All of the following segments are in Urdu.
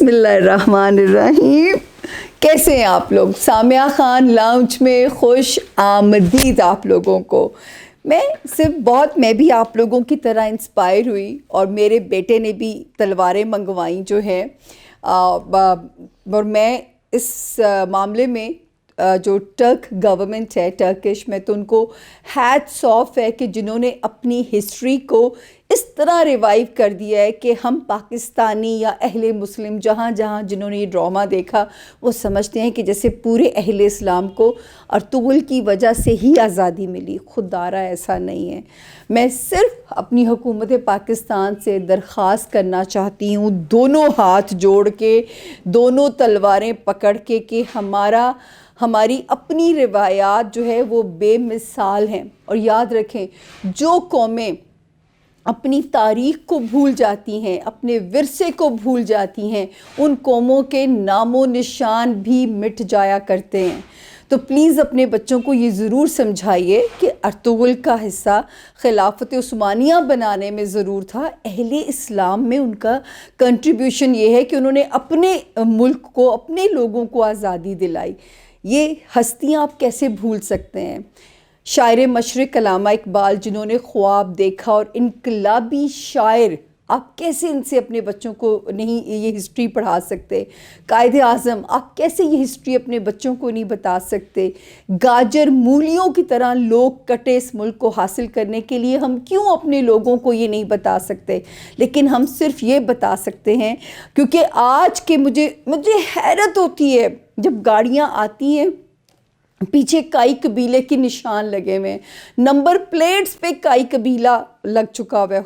بسم اللہ الرحمن الرحیم. کیسے ہیں آپ لوگ؟ سامیہ خان لاؤنج میں خوش آمدید آپ لوگوں کو. میں بھی آپ لوگوں کی طرح انسپائر ہوئی اور میرے بیٹے نے بھی تلواریں منگوائیں جو ہیں، اور میں اس معاملے میں جو ٹرک گورنمنٹ ہے ٹرکش میں، تو ان کو ہیٹس آف ہے کہ جنہوں نے اپنی ہسٹری کو اس طرح ریوائیو کر دیا ہے کہ ہم پاکستانی یا اہل مسلم جہاں جہاں جنہوں نے یہ ڈرامہ دیکھا وہ سمجھتے ہیں کہ جیسے پورے اہل اسلام کو ارطغرل کی وجہ سے ہی آزادی ملی. خدارہ ایسا نہیں ہے. میں صرف اپنی حکومت پاکستان سے درخواست کرنا چاہتی ہوں، دونوں ہاتھ جوڑ کے، دونوں تلواریں پکڑ کے، کہ ہماری اپنی روایات جو ہے وہ بے مثال ہیں. اور یاد رکھیں، جو قومیں اپنی تاریخ کو بھول جاتی ہیں، اپنے ورثے کو بھول جاتی ہیں، ان قوموں کے نام و نشان بھی مٹ جایا کرتے ہیں. تو پلیز اپنے بچوں کو یہ ضرور سمجھائیے کہ ارطغرل کا حصہ خلافت عثمانیہ بنانے میں ضرور تھا، اہل اسلام میں ان کا کنٹریبیوشن یہ ہے کہ انہوں نے اپنے ملک کو، اپنے لوگوں کو آزادی دلائی. یہ ہستیاں آپ کیسے بھول سکتے ہیں؟ شاعر مشرق علامہ اقبال جنہوں نے خواب دیکھا، اور انقلابی شاعر، آپ کیسے ان سے اپنے بچوں کو نہیں یہ ہسٹری پڑھا سکتے؟ قائد اعظم، آپ کیسے یہ ہسٹری اپنے بچوں کو نہیں بتا سکتے؟ گاجر مولیوں کی طرح لوگ کٹے اس ملک کو حاصل کرنے کے لیے، ہم کیوں اپنے لوگوں کو یہ نہیں بتا سکتے؟ لیکن ہم صرف یہ بتا سکتے ہیں کیونکہ آج کے مجھے حیرت ہوتی ہے جب گاڑیاں آتی ہیں پیچھے کائی قبیلے کے نشان لگے ہوئے ہیں، نمبر پلیٹس پہ کائی قبیلہ لگ چکا ہوا ہے.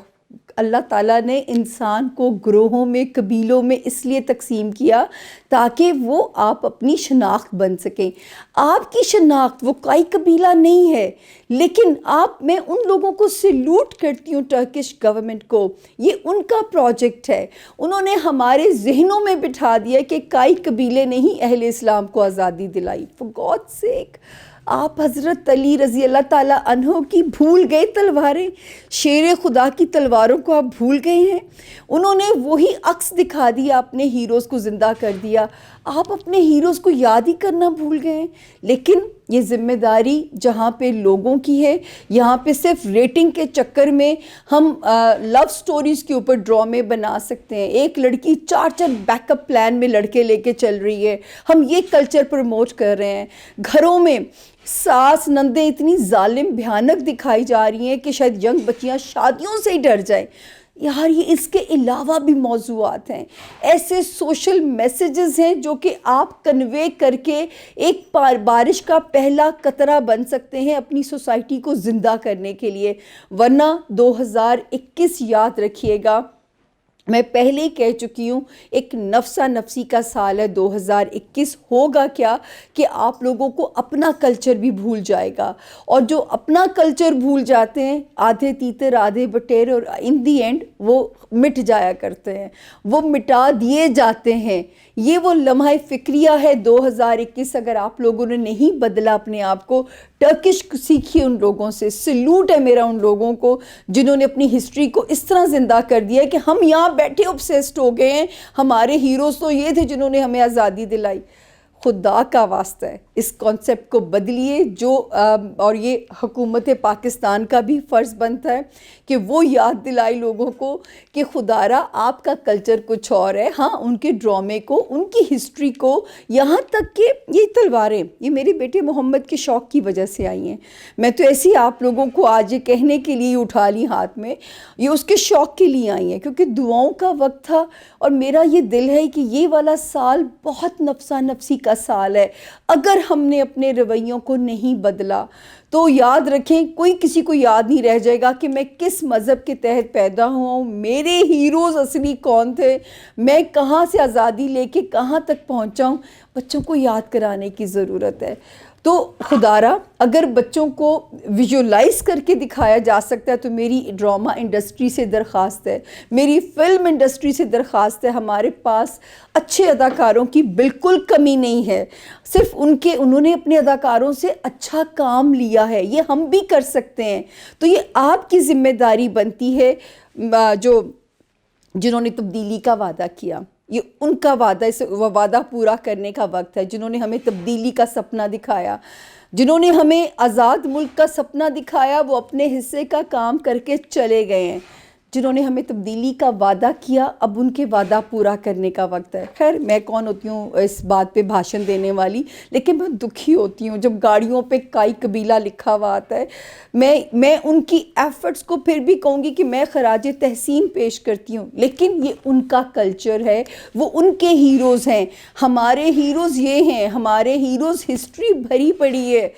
اللہ تعالیٰ نے انسان کو گروہوں میں، قبیلوں میں اس لیے تقسیم کیا تاکہ وہ آپ اپنی شناخت بن سکیں. آپ کی شناخت وہ کائی قبیلہ نہیں ہے، لیکن میں ان لوگوں کو سیلوٹ کرتی ہوں، ٹرکش گورنمنٹ کو. یہ ان کا پروجیکٹ ہے. انہوں نے ہمارے ذہنوں میں بٹھا دیا کہ کائی قبیلے نے ہی اہل اسلام کو آزادی دلائی. فار گاڈ سیک، آپ حضرت علی رضی اللہ تعالیٰ عنہ کی بھول گئے تلواریں؟ شیر خدا کی تلواروں کو آپ بھول گئے ہیں؟ انہوں نے وہی عکس دکھا دیا، اپنے ہیروز کو زندہ کر دیا. آپ اپنے ہیروز کو یاد ہی کرنا بھول گئے ہیں. لیکن یہ ذمہ داری جہاں پہ لوگوں کی ہے، یہاں پہ صرف ریٹنگ کے چکر میں ہم لو سٹوریز کے اوپر ڈرامے بنا سکتے ہیں. ایک لڑکی 4 بیک اپ پلان میں لڑکے لے کے چل رہی ہے، ہم یہ کلچر پروموٹ کر رہے ہیں. گھروں میں ساس نندیں اتنی ظالم بھیانک دکھائی جا رہی ہیں کہ شاید ینگ بچیاں شادیوں سے ہی ڈر جائیں. یار یہ اس کے علاوہ بھی موضوعات ہیں، ایسے سوشل میسیجز ہیں جو کہ آپ کنوے کر کے ایک بارش کا پہلا قطرہ بن سکتے ہیں اپنی سوسائٹی کو زندہ کرنے کے لیے. ورنہ 2021 یاد رکھیے گا، میں پہلے ہی کہہ چکی ہوں، ایک نفسا نفسی کا سال ہے 2021. ہوگا کیا کہ آپ لوگوں کو اپنا کلچر بھی بھول جائے گا، اور جو اپنا کلچر بھول جاتے ہیں، آدھے تیتر آدھے بٹیر، اور ان دی اینڈ وہ مٹ جایا کرتے ہیں، وہ مٹا دیے جاتے ہیں. یہ وہ لمحہ فکریہ ہے 2021. اگر آپ لوگوں نے نہیں بدلا اپنے آپ کو، ٹرکش سیکھیے ان لوگوں سے. سلوٹ ہے میرا ان لوگوں کو جنہوں نے اپنی ہسٹری کو اس طرح زندہ کر دیا ہے کہ ہم یہاں بیٹھے obsessed ہو گئے ہیں. ہمارے ہیروز تو یہ تھے جنہوں نے ہمیں آزادی دلائی. خدا کا واسطہ ہے، اس کانسیپٹ کو بدلیے. اور یہ حکومت پاکستان کا بھی فرض بنتا ہے کہ وہ یاد دلائی لوگوں کو کہ خدارہ آپ کا کلچر کچھ اور ہے. ہاں، ان کے ڈرامے کو، ان کی ہسٹری کو، یہاں تک کہ یہ تلواریں یہ میرے بیٹے محمد کے شوق کی وجہ سے آئی ہیں. میں تو ایسے ہی آپ لوگوں کو آج یہ کہنے کے لیے اٹھا لی ہاتھ میں، یہ اس کے شوق کے لیے آئی ہیں کیونکہ دعاؤں کا وقت تھا. اور میرا یہ دل ہے کہ یہ والا سال بہت نفسا نفسی کا سال ہے. اگر ہم نے اپنے رویوں کو نہیں بدلا تو یاد رکھیں، کوئی کسی کو یاد نہیں رہ جائے گا کہ میں کس مذہب کے تحت پیدا ہوں، میرے ہیروز اصلی کون تھے، میں کہاں سے آزادی لے کے کہاں تک پہنچا ہوں. بچوں کو یاد کرانے کی ضرورت ہے. تو خدارہ اگر بچوں کو ویژولائز کر کے دکھایا جا سکتا ہے تو میری ڈرامہ انڈسٹری سے درخواست ہے، میری فلم انڈسٹری سے درخواست ہے. ہمارے پاس اچھے اداکاروں کی بالکل کمی نہیں ہے، صرف انہوں نے اپنے اداکاروں سے اچھا کام لیا ہے. یہ ہم بھی کر سکتے ہیں. تو یہ آپ کی ذمہ داری بنتی ہے جنہوں نے تبدیلی کا وعدہ کیا. یہ ان کا وعدہ، اس وعدہ پورا کرنے کا وقت ہے. جنہوں نے ہمیں تبدیلی کا سپنا دکھایا، جنہوں نے ہمیں آزاد ملک کا سپنا دکھایا، وہ اپنے حصے کا کام کر کے چلے گئے ہیں. جنہوں نے ہمیں تبدیلی کا وعدہ کیا، اب ان کے وعدہ پورا کرنے کا وقت ہے. خیر میں کون ہوتی ہوں اس بات پہ بھاشن دینے والی، لیکن میں دکھی ہوتی ہوں جب گاڑیوں پہ کائی قبیلہ لکھا ہوا آتا ہے. میں ان کی ایفرٹس کو پھر بھی کہوں گی کہ میں خراج تحسین پیش کرتی ہوں، لیکن یہ ان کا کلچر ہے، وہ ان کے ہیروز ہیں. ہمارے ہیروز یہ ہیں، ہمارے ہیروز ہسٹری بھری پڑی ہے.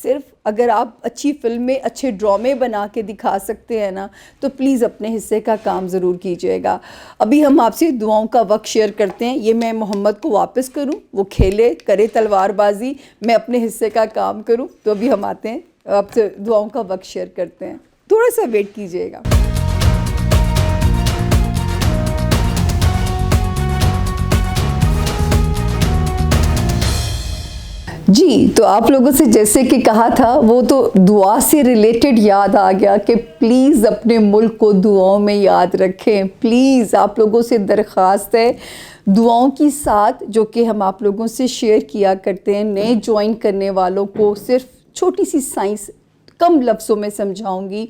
صرف اگر آپ اچھی فلمیں، اچھے ڈرامے بنا کے دکھا سکتے ہیں نا، تو پلیز اپنے حصے کا کام ضرور کیجیے گا. ابھی ہم آپ سے دعاؤں کا وقت شیئر کرتے ہیں. یہ میں محمد کو واپس کروں، وہ کھیلے کرے تلوار بازی، میں اپنے حصے کا کام کروں. تو ابھی ہم آتے ہیں آپ سے دعاؤں کا وقت شیئر کرتے ہیں. تھوڑا سا ویٹ کیجیے گا. جی، تو آپ لوگوں سے جیسے کہ کہا تھا، وہ تو دعا سے ریلیٹڈ یاد آ گیا کہ پلیز اپنے ملک کو دعاؤں میں یاد رکھیں. پلیز آپ لوگوں سے درخواست ہے، دعاؤں کی ساتھ جو کہ ہم آپ لوگوں سے شیئر کیا کرتے ہیں. نئے جوائن کرنے والوں کو صرف چھوٹی سی سائنس کم لفظوں میں سمجھاؤں گی.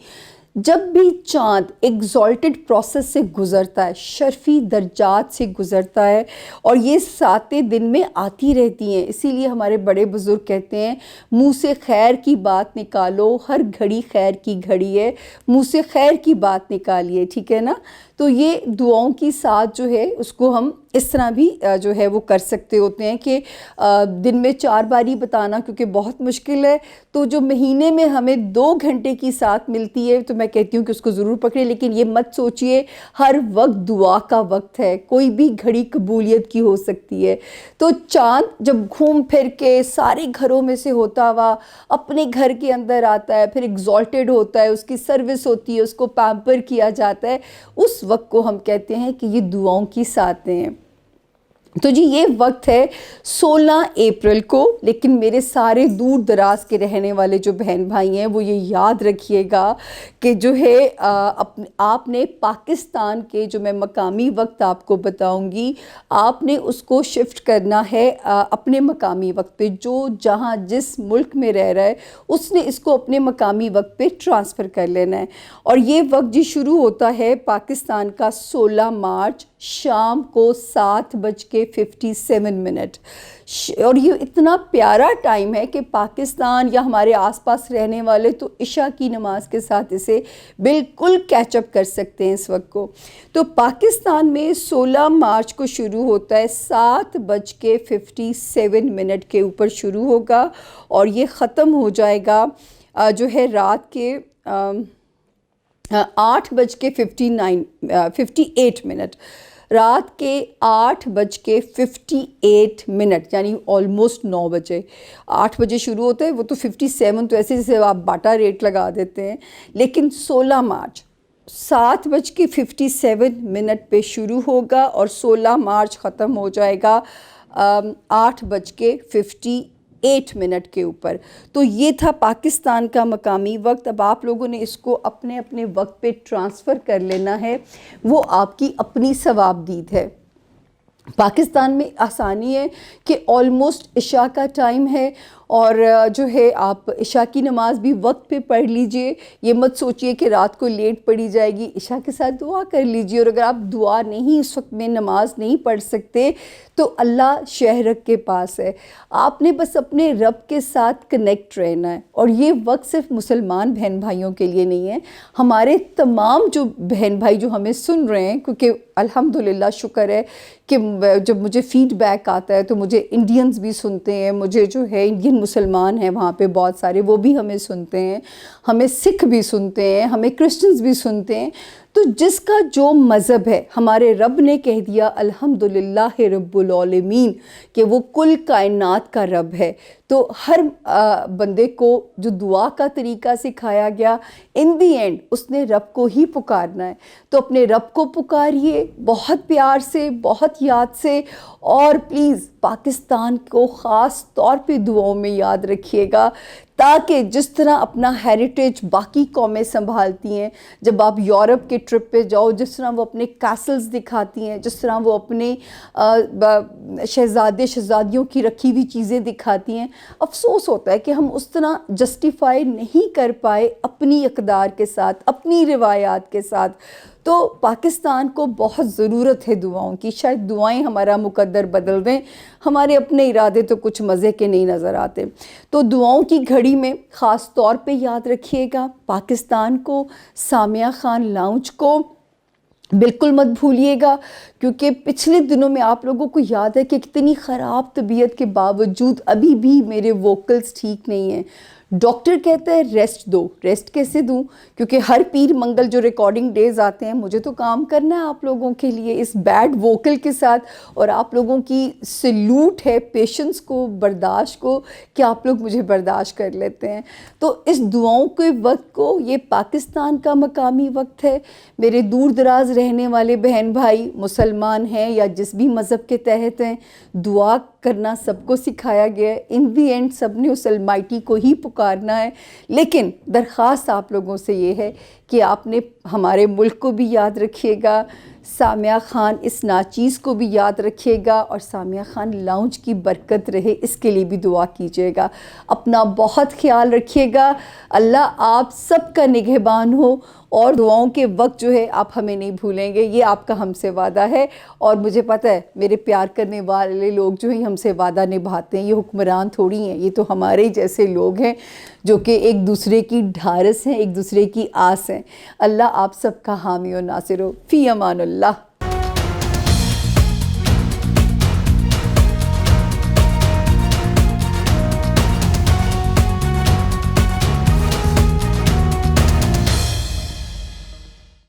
جب بھی چاند ایگزالٹڈ پروسیس سے گزرتا ہے، شرفی درجات سے گزرتا ہے، اور یہ ساتیں دن میں آتی رہتی ہیں، اسی لیے ہمارے بڑے بزرگ کہتے ہیں منہ سے خیر کی بات نکالو، ہر گھڑی خیر کی گھڑی ہے، منہ سے خیر کی بات نکالیے. ٹھیک ہے نا؟ تو یہ دعاؤں کی ساتھ جو ہے اس کو ہم اس طرح بھی جو ہے وہ کر سکتے ہوتے ہیں کہ دن میں 4 باری بتانا کیونکہ بہت مشکل ہے، تو جو مہینے میں ہمیں 2 گھنٹے کی ساتھ ملتی ہے تو میں کہتی ہوں کہ اس کو ضرور پکڑیں. لیکن یہ مت سوچئے ہر وقت دعا کا وقت ہے، کوئی بھی گھڑی قبولیت کی ہو سکتی ہے. تو چاند جب گھوم پھر کے سارے گھروں میں سے ہوتا ہوا اپنے گھر کے اندر آتا ہے، پھر ایگزالٹڈ ہوتا ہے، اس کی سروس ہوتی ہے، اس کو پیمپر کیا جاتا ہے، اس وقت کو ہم کہتے ہیں کہ یہ دعاؤں کی ساتیں ہیں. تو جی یہ وقت ہے 16 اپریل کو. لیکن میرے سارے دور دراز کے رہنے والے جو بہن بھائی ہیں وہ یہ یاد رکھیے گا کہ جو ہے آپ نے پاکستان کے جو میں مقامی وقت آپ کو بتاؤں گی، آپ نے اس کو شفٹ کرنا ہے اپنے مقامی وقت پہ. جو جہاں جس ملک میں رہ رہا ہے اس نے اس کو اپنے مقامی وقت پہ ٹرانسفر کر لینا ہے. اور یہ وقت جی شروع ہوتا ہے پاکستان کا 16 مارچ شام کو 7:57. اور یہ اتنا پیارا ٹائم ہے کہ پاکستان یا ہمارے آس پاس رہنے والے تو عشاء کی نماز کے ساتھ اسے بالکل کیچ اپ کر سکتے ہیں اس وقت کو. تو پاکستان میں 16 مارچ کو شروع ہوتا ہے 7:57 کے اوپر شروع ہوگا اور یہ ختم ہو جائے گا جو ہے رات کے 8:58. رات کے 8:58 یعنی آلموسٹ 9 بجے. 8 بجے شروع ہوتا ہے وہ تو 57 تو ایسے جیسے آپ باٹا ریٹ لگا دیتے ہیں. لیکن 16 مارچ 7:57 پہ شروع ہوگا اور 16 مارچ ختم ہو جائے گا 8:58 کے اوپر. تو یہ تھا پاکستان کا مقامی وقت. اب آپ لوگوں نے اس کو اپنے اپنے وقت پہ ٹرانسفر کر لینا ہے، وہ آپ کی اپنی ثوابدید ہے. پاکستان میں آسانی ہے کہ آلموسٹ عشاء کا ٹائم ہے اور جو ہے آپ عشاء کی نماز بھی وقت پہ پڑھ لیجئے. یہ مت سوچئے کہ رات کو لیٹ پڑھی جائے گی، عشاء کے ساتھ دعا کر لیجئے. اور اگر آپ دعا نہیں اس وقت میں نماز نہیں پڑھ سکتے تو اللہ شہرک کے پاس ہے، آپ نے بس اپنے رب کے ساتھ کنیکٹ رہنا ہے. اور یہ وقت صرف مسلمان بہن بھائیوں کے لیے نہیں ہے، ہمارے تمام جو بہن بھائی جو ہمیں سن رہے ہیں، کیونکہ الحمدللہ شکر ہے کہ جب مجھے فیڈ بیک آتا ہے تو مجھے انڈینز بھی سنتے ہیں، مجھے جو ہے انڈین مسلمان ہیں وہاں پہ بہت سارے، وہ بھی ہمیں سنتے ہیں، ہمیں سکھ بھی سنتے ہیں، ہمیں کرسچنز بھی سنتے ہیں. تو جس کا جو مذہب ہے، ہمارے رب نے کہہ دیا الحمدللہ رب العالمین کہ وہ کل کائنات کا رب ہے. تو ہر بندے کو جو دعا کا طریقہ سکھایا گیا، ان دی اینڈ اس نے رب کو ہی پکارنا ہے. تو اپنے رب کو پکاریے بہت پیار سے، بہت یاد سے، اور پلیز پاکستان کو خاص طور پہ دعاؤں میں یاد رکھیے گا تاکہ جس طرح اپنا ہیریٹیج باقی قومیں سنبھالتی ہیں، جب آپ یورپ کے ٹرپ پہ جاؤ جس طرح وہ اپنے کیسلز دکھاتی ہیں، جس طرح وہ اپنے شہزادیوں کی رکھی ہوئی چیزیں دکھاتی ہیں، افسوس ہوتا ہے کہ ہم اس طرح جسٹیفائی نہیں کر پائے اپنی اقدار کے ساتھ، اپنی روایات کے ساتھ. تو پاکستان کو بہت ضرورت ہے دعاؤں کی. شاید دعائیں ہمارا مقدر بدل دیں، ہمارے اپنے ارادے تو کچھ مزے کے نہیں نظر آتے. تو دعاؤں کی گھڑی میں خاص طور پہ یاد رکھیے گا پاکستان کو، سامیہ خان لاؤنج کو بالکل مت بھولیے گا، کیونکہ پچھلے دنوں میں آپ لوگوں کو یاد ہے کہ کتنی خراب طبیعت کے باوجود ابھی بھی میرے ووکلز ٹھیک نہیں ہیں. ڈاکٹر کہتا ہے ریسٹ دو. ریسٹ کیسے دوں؟ کیونکہ ہر پیر منگل جو ریکارڈنگ ڈیز آتے ہیں مجھے تو کام کرنا ہے آپ لوگوں کے لیے اس بیڈ ووکل کے ساتھ. اور آپ لوگوں کی سلوٹ ہے پیشنس کو، برداشت کو، کہ آپ لوگ مجھے برداشت کر لیتے ہیں. تو اس دعاؤں کے وقت کو، یہ پاکستان کا مقامی وقت ہے. میرے دور دراز رہنے والے بہن بھائی مسلمان ہیں یا جس بھی مذہب کے تحت ہیں، دعا کرنا سب کو سکھایا گیا ہے. ان دی اینڈ سب نے اس المائٹی کو ہی پکارنا ہے. لیکن درخواست آپ لوگوں سے یہ ہے کہ آپ نے ہمارے ملک کو بھی یاد رکھیے گا، سامیہ خان اس ناچیز کو بھی یاد رکھیے گا، اور سامیہ خان لاؤنج کی برکت رہے اس کے لیے بھی دعا کیجیے گا. اپنا بہت خیال رکھیے گا. اللہ آپ سب کا نگہبان ہو، اور دعاؤں کے وقت جو ہے آپ ہمیں نہیں بھولیں گے، یہ آپ کا ہم سے وعدہ ہے. اور مجھے پتہ ہے میرے پیار کرنے والے لوگ جو ہیں ہم سے وعدہ نبھاتے ہیں. یہ حکمران تھوڑی ہیں، یہ تو ہمارے جیسے لوگ ہیں جو کہ ایک دوسرے کی ڈھارس ہیں، ایک دوسرے کی آس ہیں. اللہ آپ سب کا حامی و ناصر ہو. فی امان اللہ.